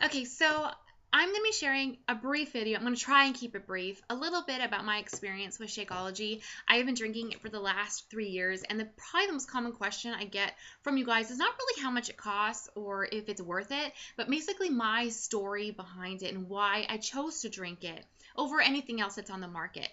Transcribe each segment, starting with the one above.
Okay, so I'm going to be sharing a brief video. I'm going to try and keep it brief. A little bit about my experience with Shakeology. I have been drinking it for the last 3 years, and probably the most common question I get from you guys is not really how much it costs or if it's worth it, but basically my story behind it and why I chose to drink it over anything else that's on the market.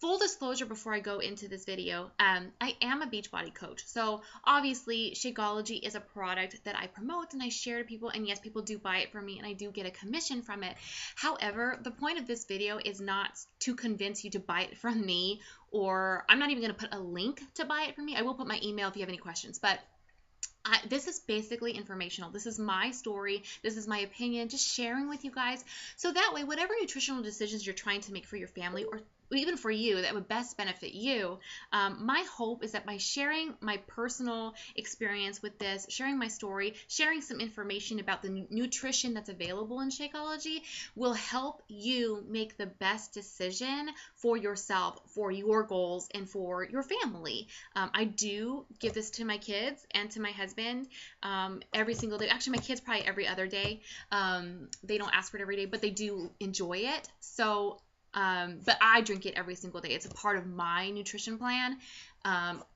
Full disclosure before I go into this video, I am a Beachbody coach. So obviously Shakeology is a product that I promote and I share to people, and yes, people do buy it from me and I do get a commission from it. However, the point of this video is not to convince you to buy it from me, or I'm not even going to put a link to buy it from me. I will put my email if you have any questions, but this is basically informational. This is my story. This is my opinion, just sharing with you guys. So that way, whatever nutritional decisions you're trying to make for your family or even for you that would best benefit you, my hope is that by sharing my personal experience with this, sharing my story, sharing some information about the nutrition that's available in Shakeology will help you make the best decision for yourself, for your goals, and for your family. I do give this to my kids and to my husband every single day. Actually, my kids probably every other day. They don't ask for it every day, but they do enjoy it. So but I drink it every single day. It's a part of my nutrition plan,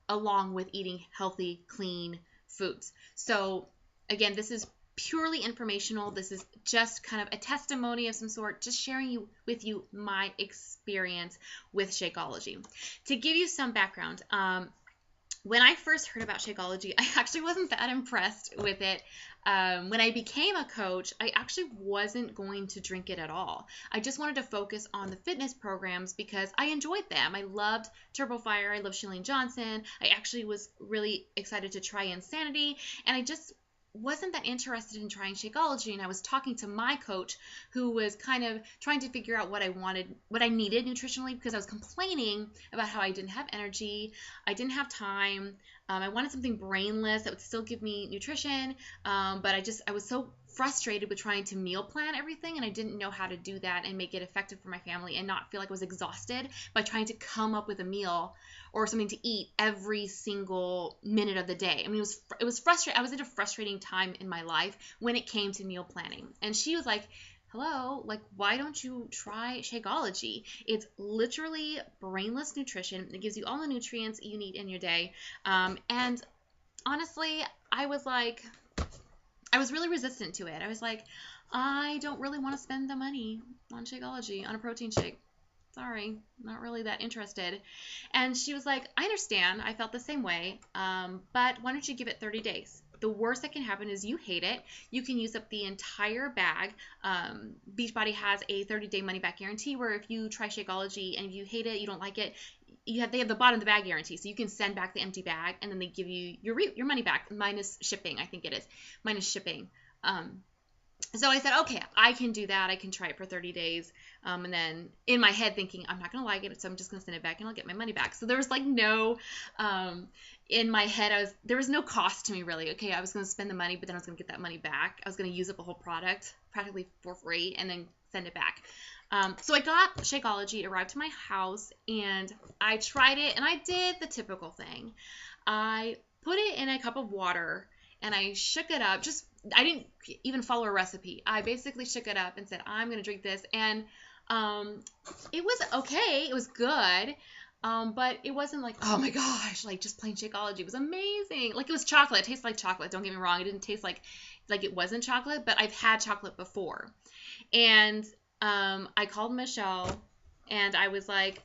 along with eating healthy, clean foods. So again, this is purely informational. This is just kind of a testimony of some sort, just sharing with you my experience with Shakeology. To give you some background, when I first heard about Shakeology, I actually wasn't that impressed with it. When I became a coach, I actually wasn't going to drink it at all. I just wanted to focus on the fitness programs because I enjoyed them. I loved Turbo Fire. I loved Chalene Johnson. I actually was really excited to try Insanity, and I just wasn't that interested in trying Shakeology. And I was talking to my coach who was kind of trying to figure out what I wanted, what I needed nutritionally, because I was complaining about how I didn't have energy, I didn't have time, I wanted something brainless that would still give me nutrition, but I was so frustrated with trying to meal plan everything, and I didn't know how to do that and make it effective for my family and not feel like I was exhausted by trying to come up with a meal or something to eat every single minute of the day. I mean, it was frustrating. I was at a frustrating time in my life when it came to meal planning. And she was like, hello, like, why don't you try Shakeology? It's literally brainless nutrition. It gives you all the nutrients you need in your day. And honestly, I was really resistant to it. I was like, I don't really want to spend the money on Shakeology, on a protein shake. Sorry, not really that interested. And she was like, I understand. I felt the same way. But why don't you give it 30 days? The worst that can happen is you hate it. You can use up the entire bag. Beachbody has a 30-day money-back guarantee where if you try Shakeology and if you hate it, you don't like it, they have the bottom of the bag guarantee. So you can send back the empty bag and then they give you your money back minus shipping. I think it is minus shipping. So I said, okay, I can do that. I can try it for 30 days. And then in my head thinking, I'm not going to like it, so I'm just going to send it back and I'll get my money back. So there was like no, in my head, there was no cost to me really. Okay, I was going to spend the money, but then I was going to get that money back. I was going to use up a whole product practically for free and then send it back. So I got Shakeology, it arrived to my house, and I tried it, and I did the typical thing. I put it in a cup of water, and I shook it up. I didn't even follow a recipe. I basically shook it up and said, I'm going to drink this. And it was okay. It was good. But it wasn't like, oh my gosh, like just plain Shakeology. It was amazing. Like it was chocolate. It tasted like chocolate. Don't get me wrong. It didn't taste like it wasn't chocolate, but I've had chocolate before. And I called Michelle and I was like,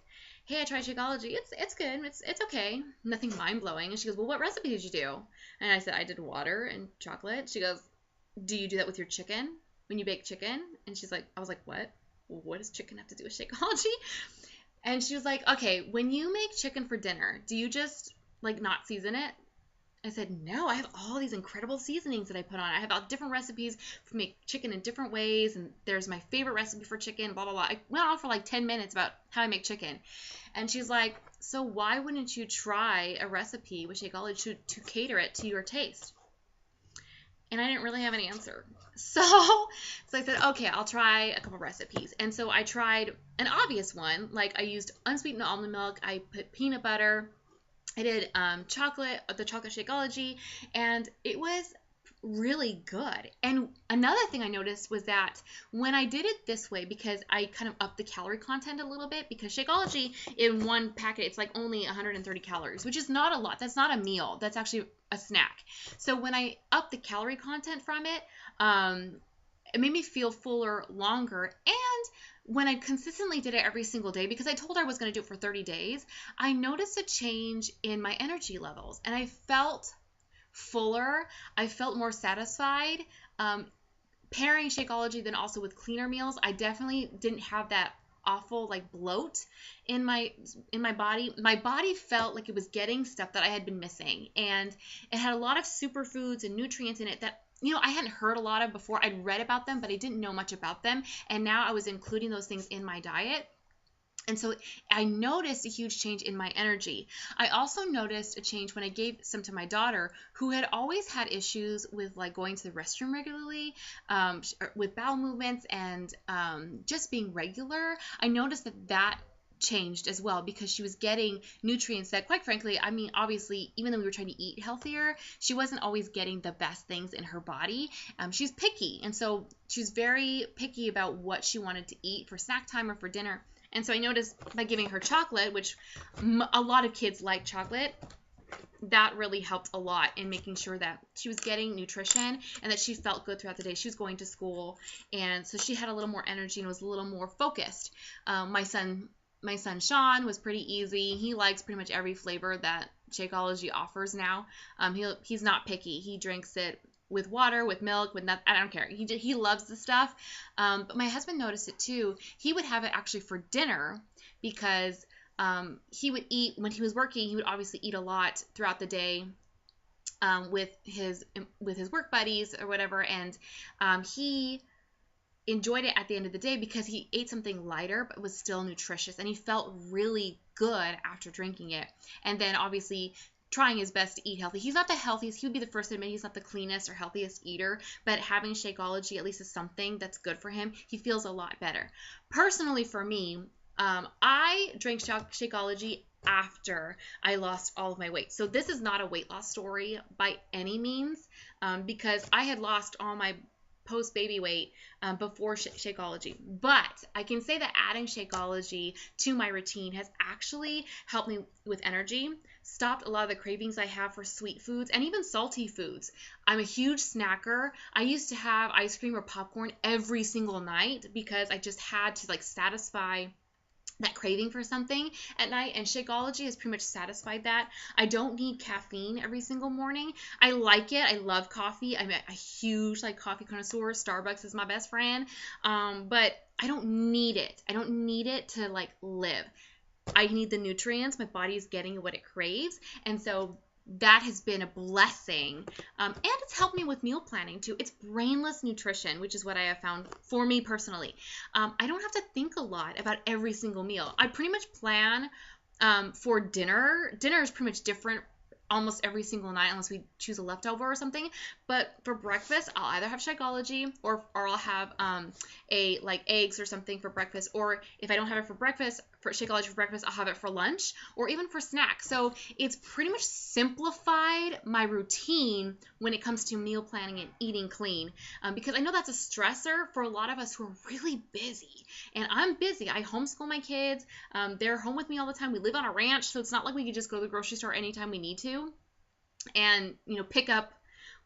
hey, I tried Shakeology. It's good. It's okay. Nothing mind-blowing. And she goes, well, what recipe did you do? And I said, I did water and chocolate. She goes, do you do that with your chicken when you bake chicken? And she's like, I was like, what? What does chicken have to do with Shakeology? And she was like, okay, when you make chicken for dinner, do you just like not season it? I said, no, I have all these incredible seasonings that I put on. I have all different recipes to make chicken in different ways, and there's my favorite recipe for chicken, blah, blah, blah. I went on for like 10 minutes about how I make chicken. And she's like, so why wouldn't you try a recipe with Shakeology to cater it to your taste? And I didn't really have an answer. So I said, okay, I'll try a couple recipes. And so I tried an obvious one. Like I used unsweetened almond milk. I put peanut butter. I did the chocolate Shakeology, and it was really good. And another thing I noticed was that when I did it this way, because I kind of upped the calorie content a little bit, because Shakeology in one packet, it's like only 130 calories, which is not a lot. That's not a meal. That's actually a snack. So when I upped the calorie content from it, it made me feel fuller longer. And when I consistently did it every single day, because I told her I was going to do it for 30 days, I noticed a change in my energy levels, and I felt fuller. I felt more satisfied. Pairing Shakeology then also with cleaner meals, I definitely didn't have that awful like bloat in my body. My body felt like it was getting stuff that I had been missing, and it had a lot of superfoods and nutrients in it that I hadn't heard a lot of before. I'd read about them, but I didn't know much about them, and now I was including those things in my diet. And so I noticed a huge change in my energy. I also noticed a change when I gave some to my daughter, who had always had issues with like going to the restroom regularly, with bowel movements, and just being regular. I noticed that changed as well, because she was getting nutrients that, quite frankly, I mean, obviously, even though we were trying to eat healthier, she wasn't always getting the best things in her body. She's picky, and so she's very picky about what she wanted to eat for snack time or for dinner. And so I noticed by giving her chocolate, which a lot of kids like chocolate, that really helped a lot in making sure that she was getting nutrition and that she felt good throughout the day. She was going to school, and so she had a little more energy and was a little more focused. My son Sean was pretty easy. He likes pretty much every flavor that Shakeology offers now. He's not picky. He drinks it with water, with milk, with nothing. I don't care. He loves the stuff. But my husband noticed it too. He would have it actually for dinner, because he would eat when he was working. He would obviously eat a lot throughout the day with his work buddies or whatever, and he enjoyed it at the end of the day because he ate something lighter but was still nutritious, and he felt really good after drinking it. And then obviously trying his best to eat healthy. He's not the healthiest. He would be the first to admit he's not the cleanest or healthiest eater, but having Shakeology at least is something that's good for him. He feels a lot better. Personally, for me, I drank Shakeology after I lost all of my weight. So this is not a weight loss story by any means, because I had lost all my post-baby weight before Shakeology. But I can say that adding Shakeology to my routine has actually helped me with energy, stopped a lot of the cravings I have for sweet foods and even salty foods. I'm a huge snacker. I used to have ice cream or popcorn every single night because I just had to like satisfy that craving for something at night, and Shakeology has pretty much satisfied that. I don't need caffeine every single morning. I like it. I love coffee. I'm a huge like coffee connoisseur. Starbucks is my best friend. But I don't need it. I don't need it to like live. I need the nutrients. My body is getting what it craves, and so that has been a blessing. And it's helped me with meal planning too. It's brainless nutrition, which is what I have found for me personally. I don't have to think a lot about every single meal. I pretty much plan for dinner. Dinner is pretty much different almost every single night unless we choose a leftover or something. But for breakfast, I'll either have Shakeology or I'll have a like eggs or something for breakfast. Or if I don't have it for breakfast, for Shakeology for breakfast, I'll have it for lunch or even for snacks. So it's pretty much simplified my routine when it comes to meal planning and eating clean, because I know that's a stressor for a lot of us who are really busy. And I'm busy. I homeschool my kids. They're home with me all the time. We live on a ranch, so it's not like we could just go to the grocery store anytime we need to and pick up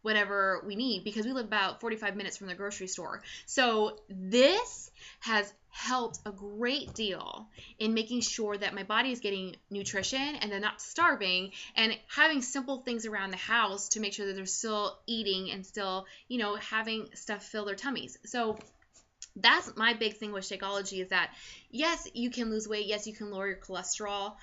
whatever we need, because we live about 45 minutes from the grocery store. So this has helped a great deal in making sure that my body is getting nutrition and they're not starving, and having simple things around the house to make sure that they're still eating and still, having stuff fill their tummies. So that's my big thing with Shakeology, is that yes, you can lose weight. Yes, you can lower your cholesterol.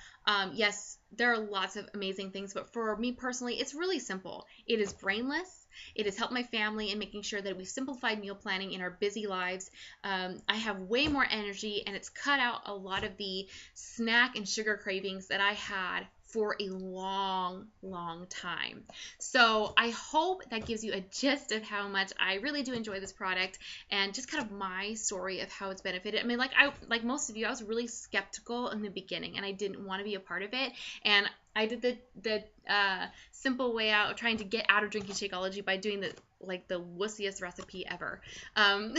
Yes, there are lots of amazing things, but for me personally, it's really simple. It is brainless. It has helped my family in making sure that we've simplified meal planning in our busy lives. I have way more energy, and it's cut out a lot of the snack and sugar cravings that I had for a long, long time. So I hope that gives you a gist of how much I really do enjoy this product, and just kind of my story of how it's benefited. I mean, like most of you, I was really skeptical in the beginning, and I didn't want to be a part of it. And I did the simple way out of trying to get out of drinking Shakeology by doing like the wussiest recipe ever. Um,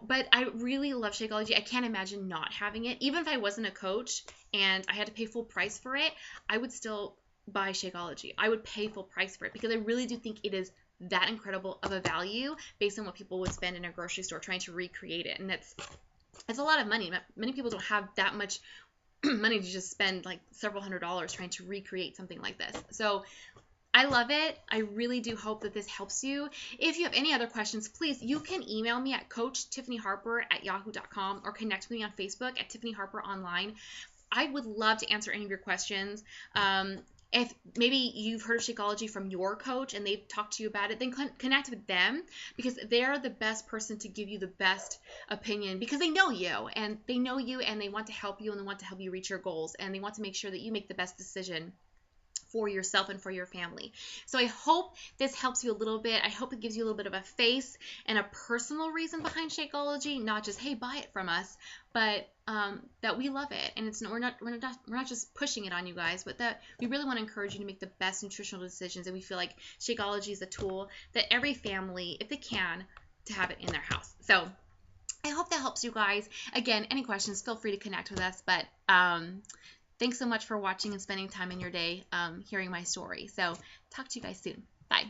but I really love Shakeology. I can't imagine not having it. Even if I wasn't a coach and I had to pay full price for it, I would still buy Shakeology. I would pay full price for it because I really do think it is that incredible of a value based on what people would spend in a grocery store trying to recreate it. And it's a lot of money. Many people don't have that much money to just spend like several $100s trying to recreate something like this. So I love it. I really do hope that this helps you. If you have any other questions, please, you can email me at coachtiffanyharper@yahoo.com or connect with me on Facebook at Tiffany Harper Online. I would love to answer any of your questions. If maybe you've heard of Shakeology from your coach and they've talked to you about it, then connect with them because they're the best person to give you the best opinion because they know you and they want to help you and they want to help you reach your goals and they want to make sure that you make the best decision for yourself and for your family. So I hope this helps you a little bit. I hope it gives you a little bit of a face and a personal reason behind Shakeology, not just, hey, buy it from us, but that we love it. And we're not just pushing it on you guys, but that we really want to encourage you to make the best nutritional decisions. And we feel like Shakeology is a tool that every family, if they can, to have it in their house. So I hope that helps you guys. Again, any questions, feel free to connect with us. But thanks so much for watching and spending time in your day hearing my story. So talk to you guys soon. Bye.